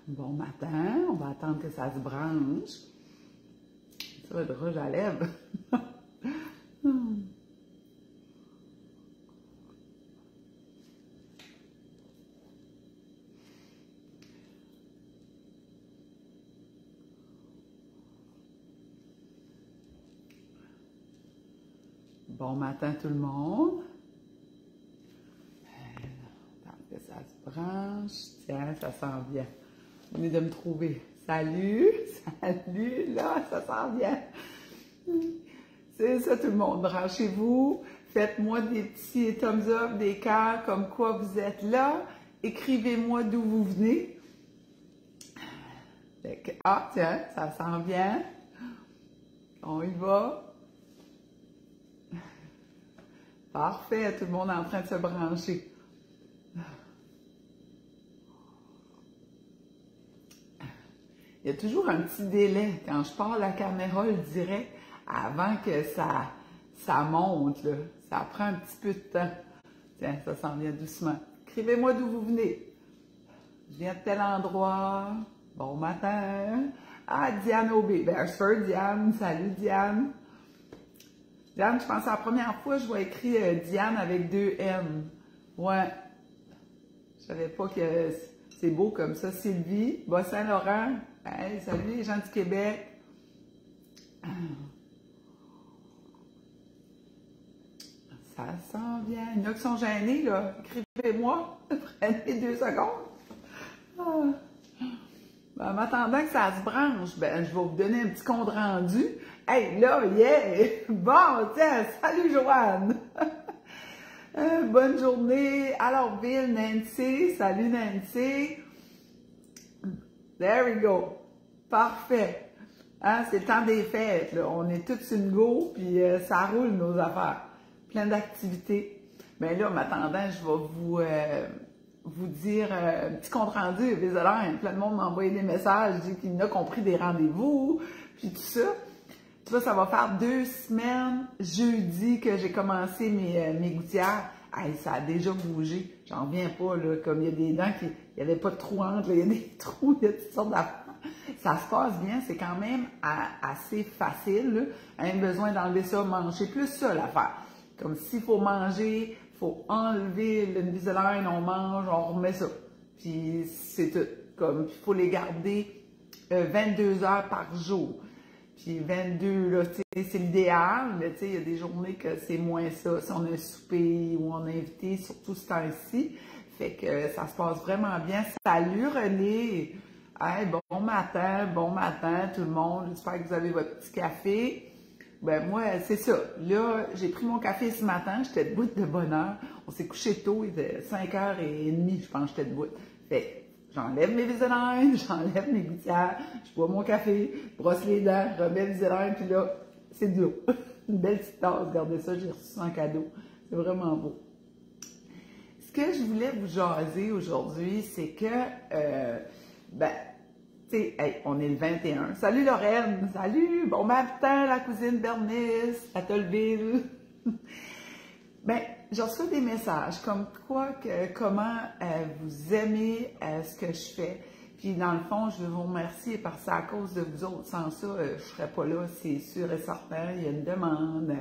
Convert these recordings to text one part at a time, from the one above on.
Bon matin, on va attendre que ça se branche. Ça, le rouge à lèvres. Bon matin tout le monde. Attends que ça se branche. Tiens, ça s'en vient. Venez de me trouver. Salut, salut, là, ça s'en vient. C'est ça tout le monde. Branchez-vous. Faites-moi des petits thumbs up, des cœurs comme quoi vous êtes là. Écrivez-moi d'où vous venez. Ah, tiens, ça s'en vient. On y va. Parfait, tout le monde est en train de se brancher. Il y a toujours un petit délai. Quand je pars la caméra, le direct, avant que ça monte, là. Ça prend un petit peu de temps. Tiens, ça s'en vient doucement. Écrivez-moi d'où vous venez. Je viens de tel endroit. Bon matin. Ah, Diane Aubé. Beresford, Diane. Salut, Diane. Diane, je pense que c'est la première fois que je vois écrit Diane avec 2 N. Ouais. Je savais pas que c'est beau comme ça. Sylvie, Bas-Saint-Laurent. Hey, salut les gens du Québec. Ça s'en vient. Il y en a qui sont gênés, là. Écrivez-moi. Prenez 2 secondes. Ah. Ben, en attendant que ça se branche, ben, je vais vous donner un petit compte rendu. Hey, là, yeah! Bon, tiens, salut Joanne! Bonne journée. Alors, Ville, Nancy, salut Nancy. There we go. Parfait. Hein, c'est le temps des fêtes, là. On est tous une go, puis ça roule nos affaires. Plein d'activités. Mais là, en m'attendant, je vais vous dire un petit compte rendu. Désolé, plein de monde m'a envoyé des messages, dit qu'il n'a compris des rendez-vous, puis tout ça. Tu vois, ça va faire 2 semaines, jeudi, que j'ai commencé mes gouttières. Hey, ça a déjà bougé. J'en reviens pas, là. Comme il y a des dents il n'y avait pas de trous entre, là. Il y a des trous, il y a toutes sortes d'affaires. Ça se passe bien, c'est quand même assez facile, là. Hein, besoin d'enlever ça, manger. Plus ça, l'affaire. Comme s'il faut manger, il faut enlever l'Invisalign, on mange, on remet ça. Puis c'est tout. Comme, il faut les garder 22 heures par jour. Puis 22, là, c'est l'idéal, mais tu sais, il y a des journées que c'est moins ça. Si on a un souper ou on a invité, surtout ce temps-ci. Fait que ça se passe vraiment bien. Salut René! Hey, bon matin tout le monde. J'espère que vous avez votre petit café. Ben moi, c'est ça. Là, j'ai pris mon café ce matin, j'étais debout de bonne heure. On s'est couché tôt, il était 5h30, je pense que j'étais debout. Fait j'enlève mes Invisalign, j'enlève mes gouttières, je bois mon café, brosse les dents, remets le Invisalign, puis là, c'est de l'eau. Une belle petite tasse, regardez ça, j'ai reçu ça en cadeau. C'est vraiment beau. Ce que je voulais vous jaser aujourd'hui, c'est que, tu sais, hey, on est le 21. Salut Lorraine, salut, bon matin la cousine Bernice, à Tolville. Ben, je reçois des messages comme quoi, comment vous aimez ce que je fais. Puis dans le fond, je veux vous remercier parce que c'est à cause de vous autres. Sans ça, je ne serais pas là, c'est sûr et certain. Il y a une demande,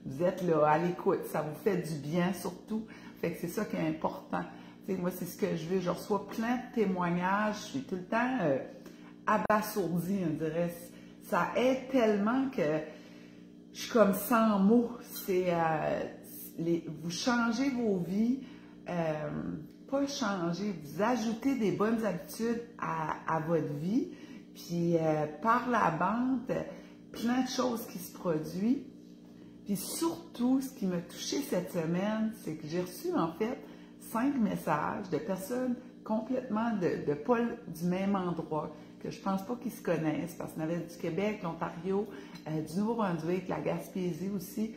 vous êtes là à l'écoute, ça vous fait du bien surtout. Fait que c'est ça qui est important. Tu sais, moi, c'est ce que je veux. Je reçois plein de témoignages, je suis tout le temps abasourdie, on dirait. Ça aide tellement que je suis comme sans mots. C'est... vous changez vos vies, pas changer, vous ajoutez des bonnes habitudes à votre vie, puis par la bande, plein de choses qui se produisent. Puis surtout, ce qui m'a touchée cette semaine, c'est que j'ai reçu en fait 5 messages de personnes complètement de pas du même endroit, que je pense pas qu'ils se connaissent, parce qu'il y en avait du Québec, l'Ontario, du Nouveau-Brunswick, la Gaspésie aussi.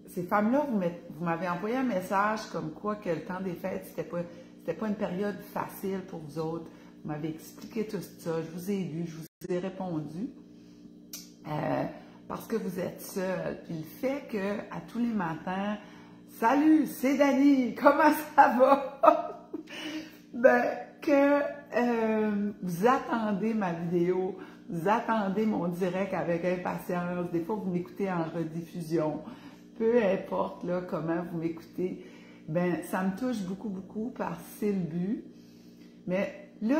Ces femmes-là, vous m'avez envoyé un message comme quoi que le temps des fêtes, c'était pas une période facile pour vous autres. Vous m'avez expliqué tout ça, je vous ai lu, je vous ai répondu. Parce que vous êtes seul. Puis le fait que à tous les matins, salut, c'est Dani, comment ça va? Ben, que vous attendez ma vidéo, vous attendez mon direct avec impatience, des fois vous m'écoutez en rediffusion, peu importe là, comment vous m'écoutez, ben ça me touche beaucoup, beaucoup parce que c'est le but. Mais là,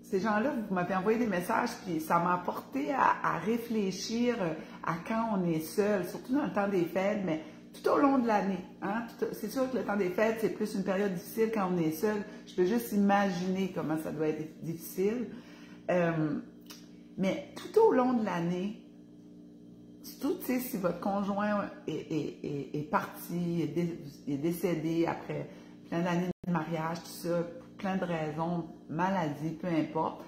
ces gens-là, vous m'avez envoyé des messages, puis ça m'a porté à réfléchir à quand on est seul, surtout dans le temps des fêtes, mais tout au long de l'année. Hein? C'est sûr que le temps des fêtes, c'est plus une période difficile quand on est seul. Je peux juste imaginer comment ça doit être difficile. Mais tout au long de l'année, surtout si votre conjoint est parti, est décédé après plein d'années de mariage, tout ça, pour plein de raisons, maladie, peu importe,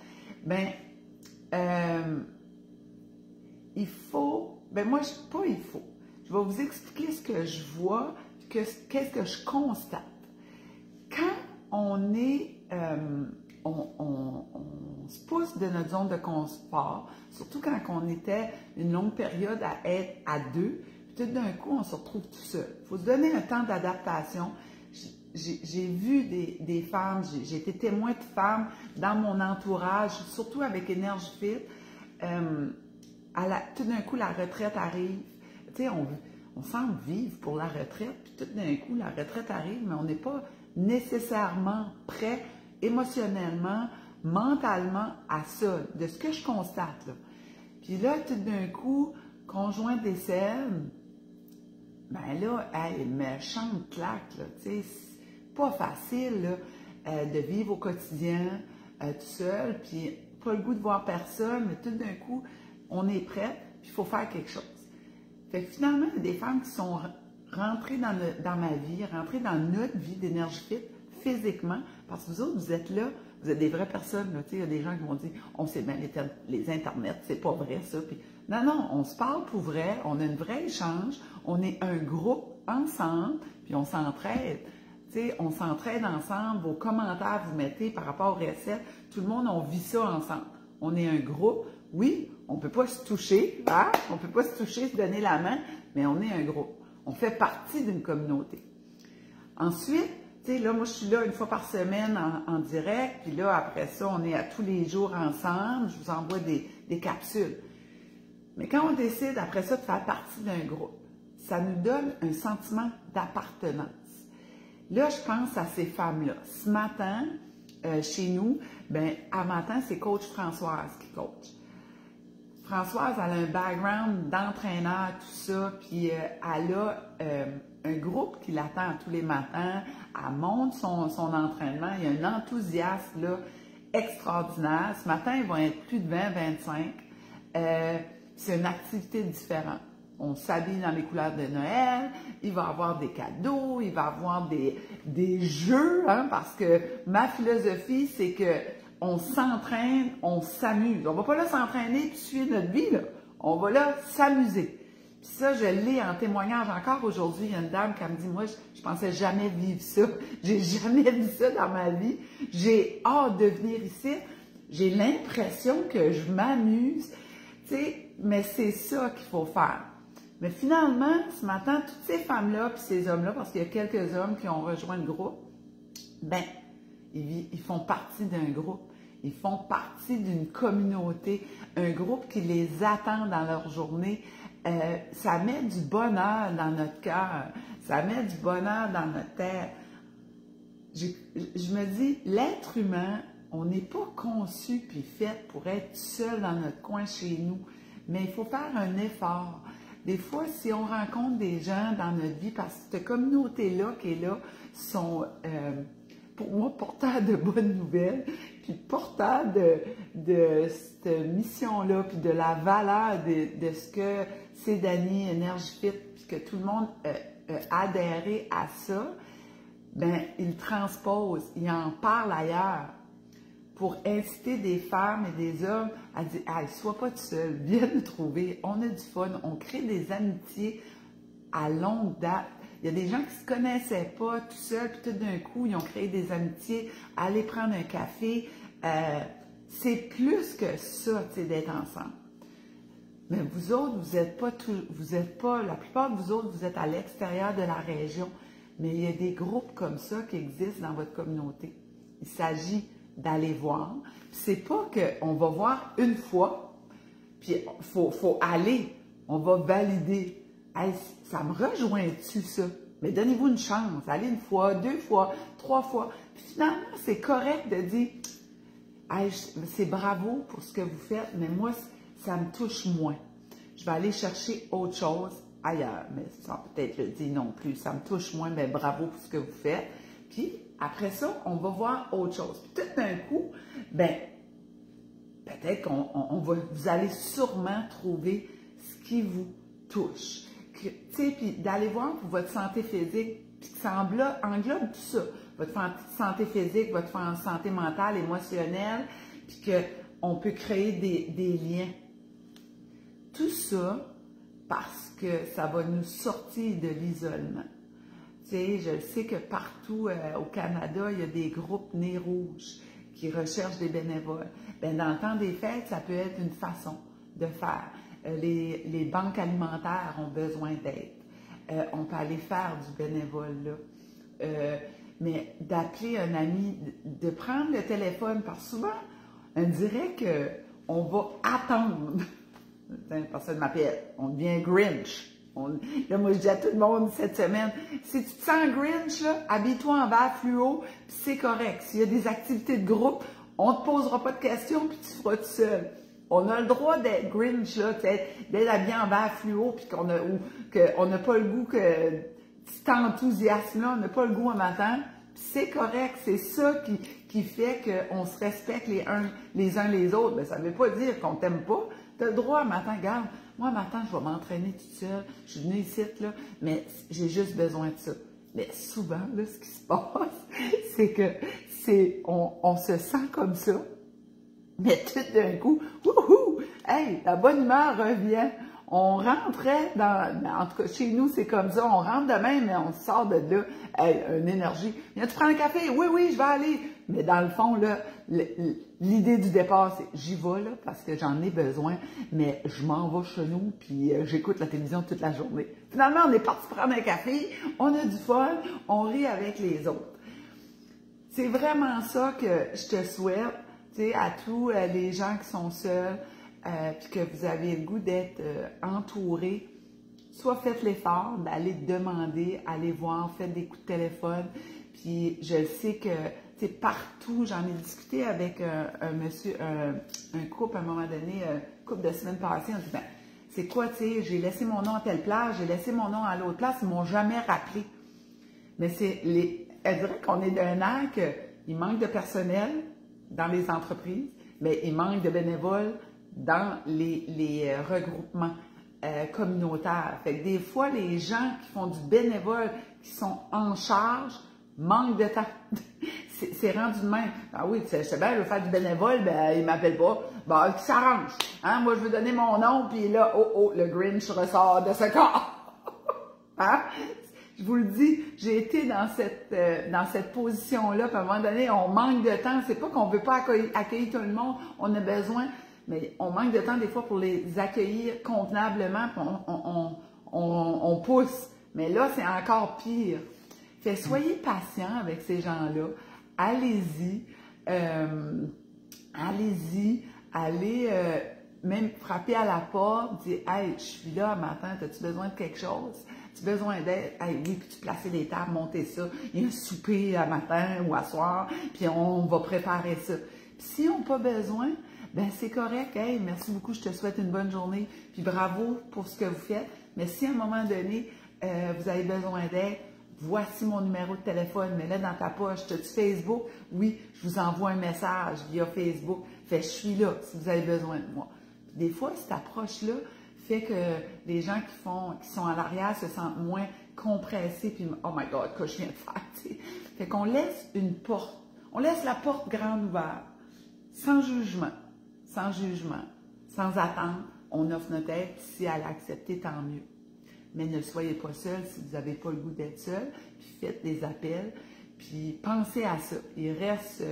ben, il faut, ben moi, pas il faut. Je vais vous expliquer ce que je vois, qu'est-ce que je constate. Quand on est, on se pousse de notre zone de confort, surtout quand on était une longue période à être à deux, puis tout d'un coup, on se retrouve tout seul. Il faut se donner un temps d'adaptation. J'ai vu des femmes, j'ai été témoin de femmes dans mon entourage, surtout avec Énergie Fit. Tout d'un coup, la retraite arrive. Tu sais, on semble vivre pour la retraite, puis tout d'un coup, la retraite arrive, mais on n'est pas nécessairement prêt émotionnellement, mentalement à ça, de ce que je constate. Là. Puis là, tout d'un coup, conjoint décède, ben là, hey, méchante claque, là, tu sais, c'est pas facile là, de vivre au quotidien tout seul, puis pas le goût de voir personne, mais tout d'un coup, on est prêt, puis il faut faire quelque chose. Fait que finalement, il y a des femmes qui sont rentrées dans ma vie, rentrées dans notre vie d'Énergie Fit, physiquement, parce que vous autres, vous êtes là, vous êtes des vraies personnes, là, tu sais, il y a des gens qui vont dire, on sait bien les internets, c'est pas vrai ça, puis non, non, on se parle pour vrai, on a un vrai échange, on est un groupe ensemble, puis on s'entraide. Tu sais, on s'entraide ensemble, vos commentaires vous mettez par rapport aux recettes, tout le monde, on vit ça ensemble. On est un groupe, oui, on ne peut pas se toucher, hein? On ne peut pas se toucher, se donner la main, mais on est un groupe. On fait partie d'une communauté. Ensuite, tu sais, là, moi, je suis là une fois par semaine en direct, puis là, après ça, on est à tous les jours ensemble, je vous envoie des capsules. Mais quand on décide, après ça, de faire partie d'un groupe, ça nous donne un sentiment d'appartenance. Là, je pense à ces femmes-là. Ce matin, chez nous, ben, à matin, c'est coach Françoise qui coach. Françoise, elle a un background d'entraîneur, tout ça, puis elle a un groupe qui l'attend tous les matins. Elle monte son entraînement. Il y a un enthousiasme là, extraordinaire. Ce matin, ils vont être plus de 20-25. C'est une activité différente. On s'habille dans les couleurs de Noël, il va y avoir des cadeaux, il va y avoir des jeux, hein, parce que ma philosophie, c'est que on s'entraîne, on s'amuse. On ne va pas là s'entraîner et suivre notre vie, là. On va là s'amuser. Puis ça, je l'ai en témoignage encore aujourd'hui. Il y a une dame qui me dit, moi, je pensais jamais vivre ça. J'ai jamais vu ça dans ma vie. J'ai hâte de venir ici. J'ai l'impression que je m'amuse. Tu sais, mais c'est ça qu'il faut faire. Mais finalement, ce matin, toutes ces femmes-là puis ces hommes-là, parce qu'il y a quelques hommes qui ont rejoint le groupe, ben, ils font partie d'un groupe. Ils font partie d'une communauté, un groupe qui les attend dans leur journée. Ça met du bonheur dans notre cœur, ça met du bonheur dans notre terre. Je me dis, l'être humain, on n'est pas conçu puis fait pour être seul dans notre coin chez nous, mais il faut faire un effort. Des fois, si on rencontre des gens dans notre vie, parce que cette communauté-là qui est là, sont, pour moi, porteurs de bonnes nouvelles, puis porteurs de cette mission-là, puis de la valeur de ce que c'est Dani Énergie Fit, puis que tout le monde a adhéré à ça, ben ils transposent, ils en parlent ailleurs pour inciter des femmes et des hommes à dire « Hey, sois pas tout seul, viens nous trouver, on a du fun, on crée des amitiés à longue date. » Il y a des gens qui ne se connaissaient pas tout seuls, puis tout d'un coup, ils ont créé des amitiés, aller prendre un café. C'est plus que ça, tu sais, d'être ensemble. Mais vous autres, la plupart de vous autres, vous êtes à l'extérieur de la région, mais il y a des groupes comme ça qui existent dans votre communauté. Il s'agit d'aller voir. C'est pas qu'on va voir une fois, puis faut aller, on va valider. Hey, ça me rejoint-tu, ça? Mais donnez-vous une chance, allez une fois, 2 fois, 3 fois. Puis finalement, c'est correct de dire, hey, c'est bravo pour ce que vous faites, mais moi, ça me touche moins. Je vais aller chercher autre chose ailleurs. Mais sans peut-être le dire non plus, ça me touche moins, mais bravo pour ce que vous faites. Puis après ça, on va voir autre chose. Puis tout d'un coup, ben peut-être vous allez sûrement trouver ce qui vous touche. Tu sais, puis d'aller voir pour votre santé physique, puis que ça englobe tout ça. Votre santé physique, votre santé mentale, émotionnelle, puis qu'on peut créer des liens. Tout ça parce que ça va nous sortir de l'isolement. Tu sais, je sais que partout au Canada, il y a des groupes Nez Rouge qui recherchent des bénévoles. Bien, dans le temps des fêtes, ça peut être une façon de faire. Les banques alimentaires ont besoin d'aide. On peut aller faire du bénévolat. Mais d'appeler un ami, de prendre le téléphone, parce que souvent, on dirait qu'on va attendre. Une personne m'appelle, on devient Grinch. Là, moi, je dis à tout le monde cette semaine, si tu te sens Grinch, là, habille-toi en vert fluo, puis c'est correct. S'il y a des activités de groupe, on ne te posera pas de questions, puis tu feras tout seul. On a le droit d'être Grinch, là, d'être habillé en vert fluo, puis qu'on n'a pas le goût que cet enthousiasme-là, on n'a pas le goût un matin. C'est correct, c'est ça qui fait qu'on se respecte les uns les autres. Mais ça ne veut pas dire qu'on t'aime pas. Tu as le droit, matin, regarde, moi, matin, je vais m'entraîner toute seule. Je suis venue ici, là, mais j'ai juste besoin de ça. Mais souvent, là, ce qui se passe, c'est que on se sent comme ça, mais tout d'un coup, wouhou, hey, la bonne humeur revient. On rentrait en tout cas, chez nous, c'est comme ça, on rentre demain, mais on sort de là, hey, une énergie. Viens-tu prendre un café? Oui, oui, je vais aller. Mais dans le fond, là, l'idée du départ, c'est j'y vais, là, parce que j'en ai besoin, mais je m'en vais chez nous, puis j'écoute la télévision toute la journée. Finalement, on est parti prendre un café, on a du fun, on rit avec les autres. C'est vraiment ça que je te souhaite, tu sais, à tous les gens qui sont seuls, puis que vous avez le goût d'être entourés, soit faites l'effort d'aller demander, aller voir, faites des coups de téléphone. Puis je sais que, tu sais, partout, j'en ai discuté avec un couple à un moment donné, couple de semaines passées, on dit, ben, c'est quoi, tu sais, j'ai laissé mon nom à telle place, j'ai laissé mon nom à l'autre place, ils m'ont jamais rappelé. Mais elle dirait qu'on est d'un air qu'il manque de personnel dans les entreprises, mais il manque de bénévoles dans les regroupements communautaires. Fait que des fois, les gens qui font du bénévole, qui sont en charge, manquent de temps. C'est rendu de même. Ah oui, c'est bien, je veux faire du bénévole, ben il m'appelle pas. Ben, qui s'arrange. Hein? Moi, je veux donner mon nom, puis là, le Grinch ressort de ce corps. Hein? Je vous le dis, j'ai été dans cette position-là, puis à un moment donné, on manque de temps. C'est pas qu'on veut pas accueillir tout le monde, on a besoin, mais on manque de temps des fois pour les accueillir convenablement, puis on pousse. Mais là, c'est encore pire. Fait soyez patient avec ces gens-là. Allez-y, allez même frapper à la porte, dire « Hey, je suis là un matin, as-tu besoin de quelque chose? As-tu besoin d'aide? Hey, oui, puis tu placer les tables, monter ça. Il y a un souper à matin ou à soir, puis on va préparer ça. » Puis s'ils n'ont pas besoin, ben c'est correct. Hey, merci beaucoup, je te souhaite une bonne journée, puis bravo pour ce que vous faites. Mais si à un moment donné, vous avez besoin d'aide, voici mon numéro de téléphone, mets-le dans ta poche. Tu as Facebook? Oui, je vous envoie un message via Facebook. Fait, je suis là si vous avez besoin de moi. Des fois, cette approche-là fait que les gens qui sont à l'arrière se sentent moins compressés, puis oh my God, que je viens de faire, t'sais. Fait qu'on laisse une porte, on laisse la porte grande ouverte, sans jugement, sans attendre. On offre notre aide, si elle a accepté, tant mieux. Mais ne soyez pas seul si vous n'avez pas le goût d'être seul, puis faites des appels, puis pensez à ça. Il reste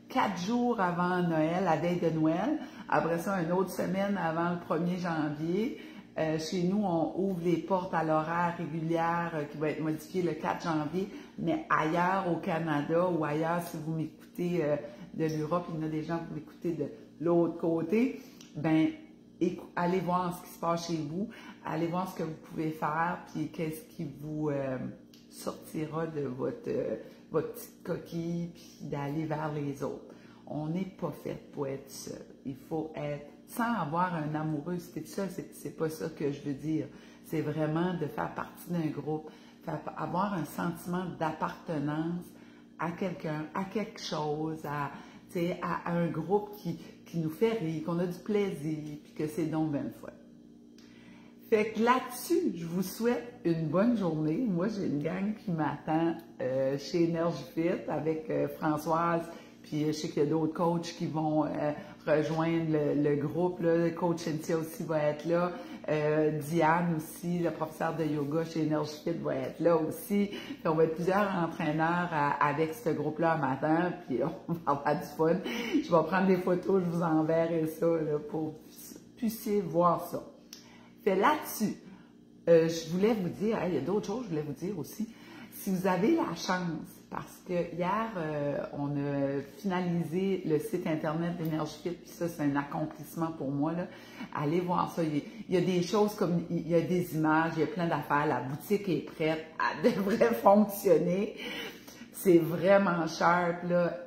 4 jours avant Noël, la veille de Noël. Après ça, une autre semaine avant le 1er janvier. Chez nous, on ouvre les portes à l'horaire régulière qui va être modifié le 4 janvier, mais ailleurs au Canada ou ailleurs, si vous m'écoutez de l'Europe, il y en a des gens pour l'écouter de l'autre côté, ben allez voir ce qui se passe chez vous, allez voir ce que vous pouvez faire, puis qu'est-ce qui vous sortira de votre petite coquille, puis d'aller vers les autres. On n'est pas fait pour être seul. Il faut être, sans avoir un amoureux, si t'es seul, c'est pas ça que je veux dire. C'est vraiment de faire partie d'un groupe, avoir un sentiment d'appartenance à quelqu'un, à quelque chose, à un groupe qui nous fait rire, qu'on a du plaisir, puis que c'est donc bien le fun. Fait que là-dessus, je vous souhaite une bonne journée. Moi, j'ai une gang qui m'attend chez EnergyFit avec Françoise, puis je sais qu'il y a d'autres coachs qui vont rejoindre le groupe. Là. Le coach Cynthia aussi va être là. Diane aussi, le professeur de yoga chez EnergyFit va être là aussi. Puis on va être plusieurs entraîneurs avec ce groupe-là matin, puis on va avoir du fun. Je vais prendre des photos, je vous enverrai ça là, pour que vous puissiez voir ça. Fait là-dessus, je voulais vous dire, il y a d'autres choses que je voulais vous dire aussi. Si vous avez la chance, parce que hier, on a finalisé le site internet d'EnergyFit, puis ça, c'est un accomplissement pour moi, là. Allez voir ça. Il y a des choses comme, il y a des images, il y a plein d'affaires. La boutique est prête, elle devrait fonctionner. C'est vraiment sharp, là.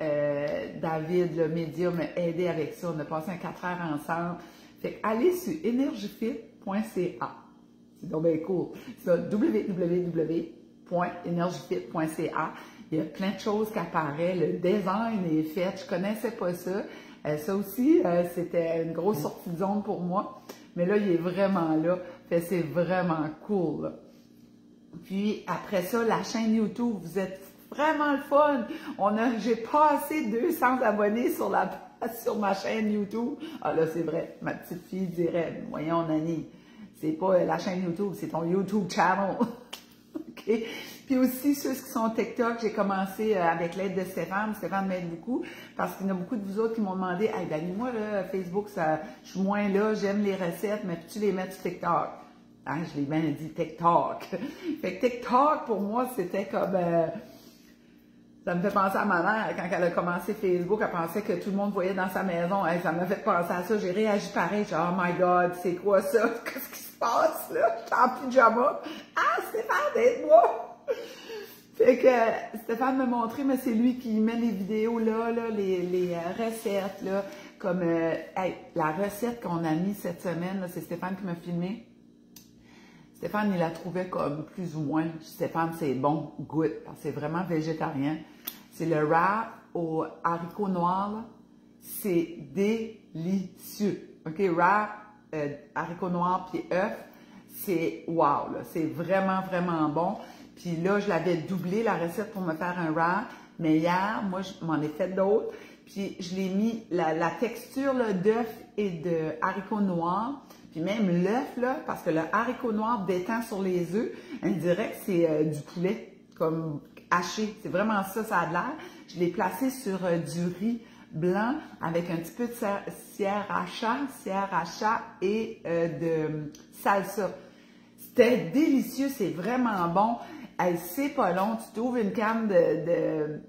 David, le média, m'a aidé avec ça. On a passé 4 heures ensemble. Fait que allez sur energifit.ca. C'est donc bien cool. C'est www.energifit.ca. Il y a plein de choses qui apparaissent. Le design est fait. Je connaissais pas ça. Ça aussi, c'était une grosse sortie de zone pour moi. Mais là, il est vraiment là. Fait c'est vraiment cool, là. Puis après ça, la chaîne YouTube, vous êtes vraiment le fun. J'ai passé 200 abonnés sur ma chaîne YouTube. Ah là, c'est vrai. Ma petite fille dirait, voyons, Nani, c'est pas la chaîne YouTube, c'est ton YouTube channel. OK? Puis aussi, ceux qui sont TikTok, j'ai commencé avec l'aide de Stéphane. Stéphane m'aide beaucoup parce qu'il y en a beaucoup de vous autres qui m'ont demandé, hey, Dani, moi, là, Facebook, je suis moins là, j'aime les recettes, mais tu les mets sur TikTok. Hein, je l'ai bien dit, TikTok. Fait que TikTok, pour moi, c'était comme... ça me fait penser à ma mère, quand elle a commencé Facebook, elle pensait que tout le monde voyait dans sa maison. Hey, ça m'a fait penser à ça. J'ai réagi pareil. J'ai dit, oh my God, c'est quoi ça? Qu'est-ce qui se passe là? Je suis en pyjama. Ah, Stéphane, aide-moi! Fait que Stéphane m'a montré, mais c'est lui qui met les vidéos là, les recettes, là, comme hey, la recette qu'on a mis cette semaine, c'est Stéphane qui m'a filmé. Stéphane, il la trouvait comme plus ou moins. Stéphane, c'est bon, goûte, parce que c'est vraiment végétarien. C'est le wrap aux haricots noirs. C'est délicieux. OK, wrap, haricots noirs puis œufs, c'est wow, là. C'est vraiment, vraiment bon. Puis là, je l'avais doublé la recette pour me faire un wrap. Mais hier, moi, je m'en ai fait d'autres. Puis je l'ai mis, la texture d'œuf et de haricots noirs. Puis même l'œuf, là, parce que le haricot noir détend sur les œufs, on dirait que c'est du poulet, comme haché. C'est vraiment ça, ça a de l'air. Je l'ai placé sur du riz blanc avec un petit peu de sriracha et de salsa. C'était délicieux, c'est vraiment bon. C'est pas long, tu t'ouvres une canne de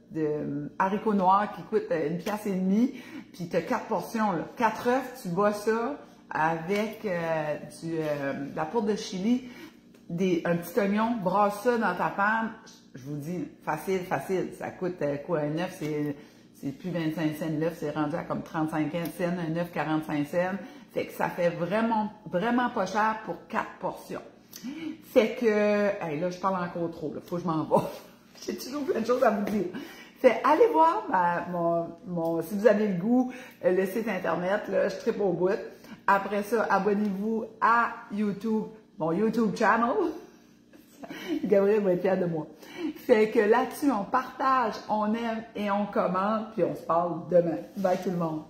haricots noirs qui coûte 1,5 $, puis tu as 4 portions, là. 4 œufs, tu bois ça avec de la poudre de chili, un petit oignon, brasse ça dans ta panne. Je vous dis, facile, facile. Ça coûte quoi, un œuf, c'est plus 25 cents l'œuf, c'est rendu à comme 35 cents, un œuf 45 cents. Fait que ça fait vraiment, vraiment pas cher pour 4 portions. Fait que, hey, là, je parle encore trop, là, faut que je m'en vais. J'ai toujours plein de choses à vous dire. Fait, allez voir si vous avez le goût, le site internet, là, je tripe au bout. Après ça, abonnez-vous à YouTube, mon YouTube channel. Gabriel va être fier de moi. Fait que là-dessus, on partage, on aime et on commente, puis on se parle demain. Bye tout le monde.